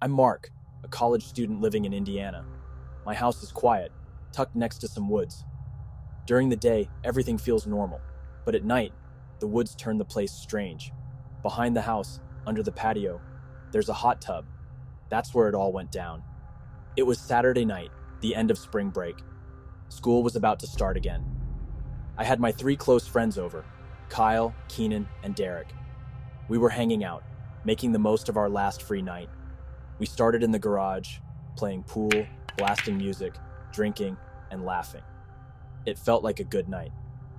I'm Mark, a college student living in Indiana. My house is quiet, tucked next to some woods. During the day, everything feels normal, but at night, the woods turn the place strange. Behind the house, under the patio, there's a hot tub. That's where it all went down. It was Saturday night, the end of spring break. School was about to start again. I had my 3 close friends over, Kyle, Keenan, and Derek. We were hanging out, making the most of our last free night. We started in the garage, playing pool, blasting music, drinking, and laughing. It felt like a good night.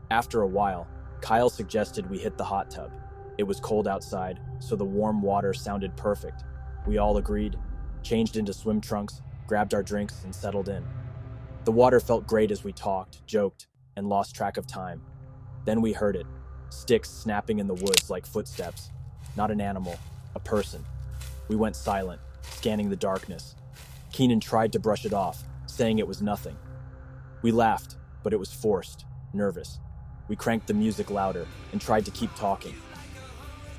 After a while, Kyle suggested we hit the hot tub. It was cold outside, so the warm water sounded perfect. We all agreed, changed into swim trunks, grabbed our drinks, and settled in. The water felt great as we talked, joked, and lost track of time. Then we heard it, sticks snapping in the woods like footsteps. Not an animal, a person. We went silent, scanning the darkness. Keenan tried to brush it off, saying it was nothing. We laughed, but it was forced, nervous. We cranked the music louder and tried to keep talking.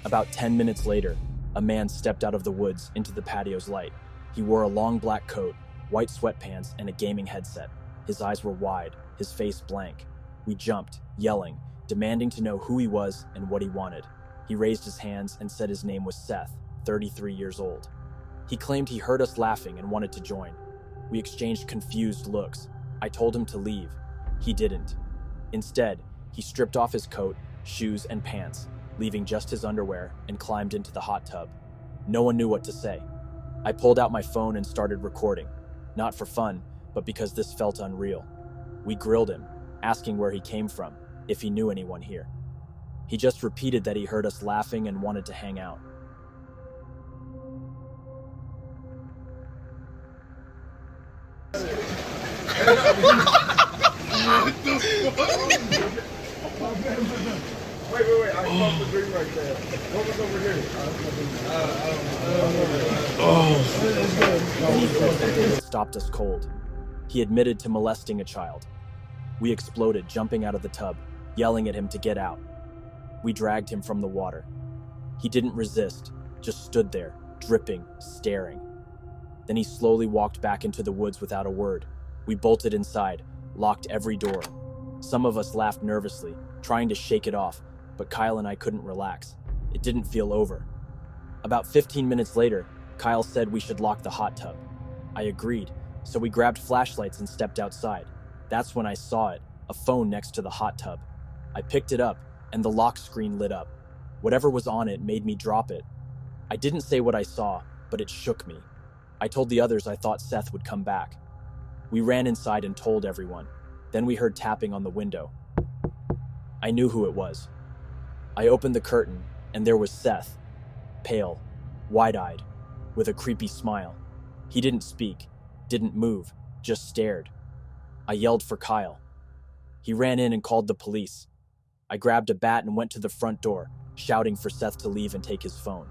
About 10 minutes later, a man stepped out of the woods into the patio's light. He wore a long black coat, white sweatpants, and a gaming headset. His eyes were wide, his face blank. We jumped, yelling, demanding to know who he was and what he wanted. He raised his hands and said his name was Seth, 33 years old. He claimed he heard us laughing and wanted to join. We exchanged confused looks. I told him to leave. He didn't. Instead, he stripped off his coat, shoes, and pants, leaving just his underwear, and climbed into the hot tub. No one knew what to say. I pulled out my phone and started recording, not for fun, but because this felt unreal. We grilled him, asking where he came from, if he knew anyone here. He just repeated that he heard us laughing and wanted to hang out. Wait, I saw the dream right there. What was over here? It stopped us cold. He admitted to molesting a child. We exploded, jumping out of the tub, yelling at him to get out. We dragged him from the water. He didn't resist, just stood there, dripping, staring. Then he slowly walked back into the woods without a word. We bolted inside, locked every door. Some of us laughed nervously, trying to shake it off, but Kyle and I couldn't relax. It didn't feel over. About 15 minutes later, Kyle said we should lock the hot tub. I agreed, so we grabbed flashlights and stepped outside. That's when I saw it, a phone next to the hot tub. I picked it up, and the lock screen lit up. Whatever was on it made me drop it. I didn't say what I saw, but it shook me. I told the others I thought Seth would come back. We ran inside and told everyone. Then we heard tapping on the window. I knew who it was. I opened the curtain, and there was Seth, pale, wide-eyed, with a creepy smile. He didn't speak, didn't move, just stared. I yelled for Kyle. He ran in and called the police. I grabbed a bat and went to the front door, shouting for Seth to leave and take his phone.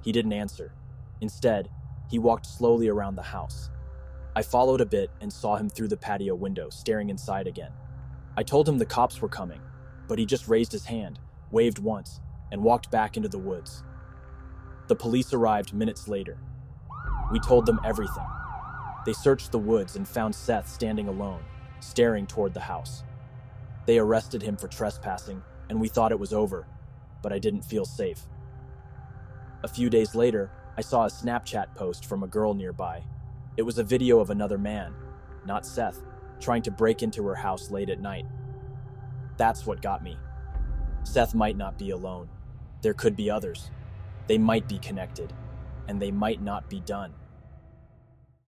He didn't answer. Instead, he walked slowly around the house. I followed a bit and saw him through the patio window, staring inside again. I told him the cops were coming, but he just raised his hand, waved once, and walked back into the woods. The police arrived minutes later. We told them everything. They searched the woods and found Seth standing alone, staring toward the house. They arrested him for trespassing, and we thought it was over, but I didn't feel safe. A few days later, I saw a Snapchat post from a girl nearby. It was a video of another man, not Seth, trying to break into her house late at night. That's what got me. Seth might not be alone. There could be others. They might be connected, and they might not be done.